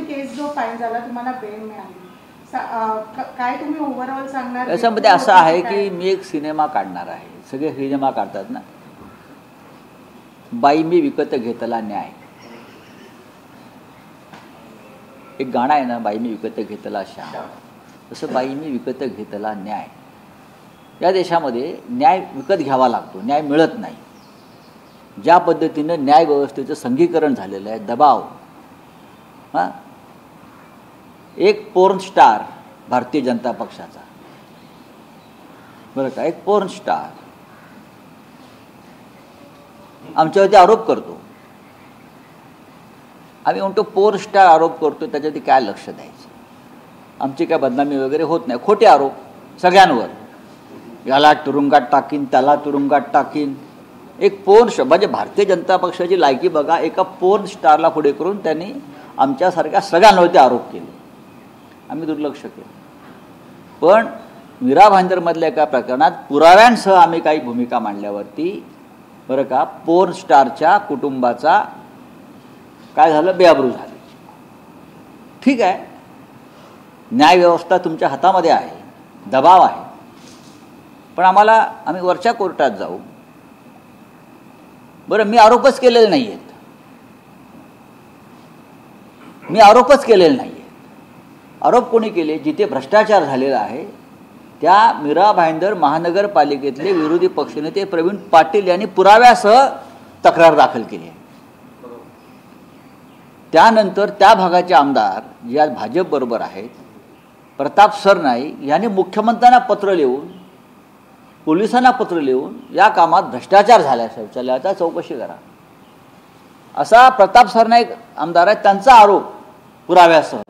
चौकशी केस जो फाईल झाला तुम्हाला बेल मिळाली, काय तुम्ही ओव्हरऑल सांगणार? याच्यामध्ये असं आहे की मी एक सिनेमा काढणार आहे, सगळे सिनेमा काढतात ना. बाई मी विकत घेतला न्याय, एक गाणं आहे ना, बाई मी विकत घेतला श्याम, तसं बाई मी विकत घेतला न्याय. या देशामध्ये न्याय विकत घ्यावा लागतो, न्याय मिळत नाही. ज्या पद्धतीनं न्याय व्यवस्थेचं संघीकरण झालेलं आहे, दबाव. हां, एक पोर्न स्टार भारतीय जनता पक्षाचा, बरं का, एक पोर्न स्टार आमच्यावरती आरोप करतो. आम्ही म्हणतो पोर्न स्टार आरोप करतो, त्याच्यावरती काय लक्ष द्यायचं? आमची काय बदनामी वगैरे होत नाही. खोटे आरोप सगळ्यांवर, याला तुरुंगात टाकीन, त्याला तुरुंगात टाकीन. एक पोर्न, म्हणजे भारतीय जनता पक्षाची लायकी बघा, एका पोर्न स्टारला पुढे करून त्यांनी आमच्यासारख्या सगळ्यांवरती आरोप केले. आम्ही दुर्लक्ष केलं. पण मीरा भाईंदरमधल्या एका प्रकरणात पुराव्यांसह आम्ही काही भूमिका मांडल्यावरती, बरं का, पोर्न स्टारच्या कुटुंबाचा काय झालं, बेअब्रू झाली. ठीक आहे, न्यायव्यवस्था तुमच्या हातामध्ये आहे, दबाव आहे, पण आम्ही वरच्या कोर्टात जाऊ. बरं, मी आरोपच केलेले नाही आहेत, आरोप कोणी केले? जिथे भ्रष्टाचार झालेला आहे त्या मीरा भाईंदर महानगरपालिकेतले विरोधी पक्षनेते प्रवीण पाटील यांनी पुराव्यासह तक्रार दाखल केली आहे. त्यानंतर त्या भागाचे आमदार जे आज भाजपबरोबर आहेत, प्रताप सरनाईक यांनी मुख्यमंत्र्यांना पत्र लिहून, पोलिसांना पत्र लिहून या कामात भ्रष्टाचार झाला आहे, शौचालयाचा चौकशी करा, असा प्रताप सरनाईक आमदार आहेत, त्यांचा आरोप पुराव्यासह.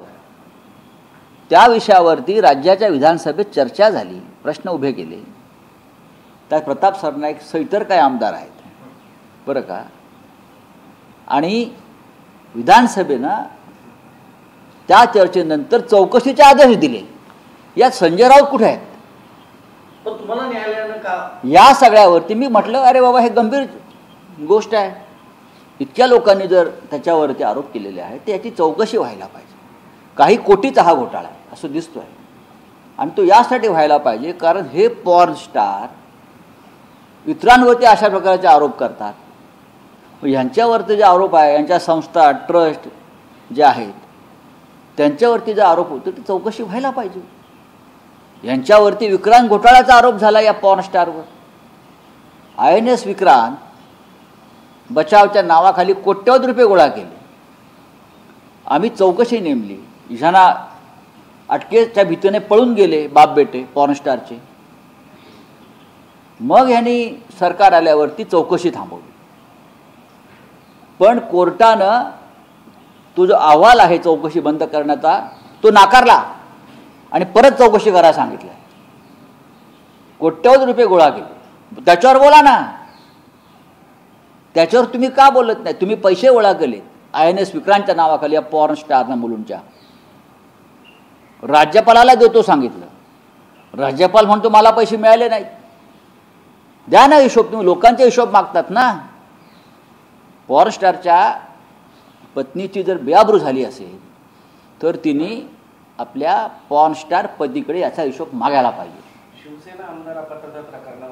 त्या विषयावरती राज्याच्या विधानसभेत चर्चा झाली, प्रश्न उभे केले. त्यात प्रताप सरनाईक सहितर काय आमदार आहेत, बरं का, आणि विधानसभेनं त्या चर्चेनंतर चौकशीचे आदेश दिले. यात संजय राऊत कुठे आहेत? पण तुम्हाला न्यायालयानं का? या सगळ्यावरती मी म्हटलं, अरे बाबा, हे गंभीर गोष्ट आहे. इतक्या लोकांनी जर त्याच्यावरती आरोप केलेले आहेत, तर याची चौकशी व्हायला पाहिजे. काही कोटीचा हा घोटाळा आहे असं दिसतोय, आणि तो यासाठी व्हायला पाहिजे कारण हे पॉर्न स्टार इतरांवरती अशा प्रकारचे आरोप करतात. यांच्यावरती जे आरोप आहे, यांच्या संस्था, ट्रस्ट जे आहेत त्यांच्यावरती जे आरोप होतो ती चौकशी व्हायला पाहिजे. यांच्यावरती विक्रांत घोटाळ्याचा आरोप झाला या पॉर्न स्टारवर. INS विक्रांत बचावच्या नावाखाली कोट्यवधी रुपये गोळा केले. आम्ही चौकशी नेमली, ह्यांना अटकेच्या भीतीने पळून गेले बाप बेटे पॉर्न स्टारचे. मग ह्यांनी सरकार आल्यावरती चौकशी थांबवली, पण कोर्टानं तो जो अहवाल आहे चौकशी बंद करण्याचा तो नाकारला आणि परत चौकशी करायला सांगितलं. कोट्यवधी रुपये गोळा केले, त्याच्यावर बोला ना. त्याच्यावर तुम्ही का बोलत नाही? तुम्ही पैसे गोळा केले INS विक्रांतच्या नावाखाली या पॉर्न स्टारना मुलूंच्या. राज्यपालाला देतो सांगितलं, राज्यपाल म्हणतो मला पैसे मिळाले नाहीत. द्या ना हिशोब, तुम्ही लोकांचा हिशोब मागतात ना. पॉर्न स्टारच्या पत्नीची जर बेअब्रू झाली असेल तर तिने आपल्या पॉर्न स्टार पतीकडे याचा हिशोब मागायला पाहिजे. शिवसेना आमदार अपघात प्रकरणावर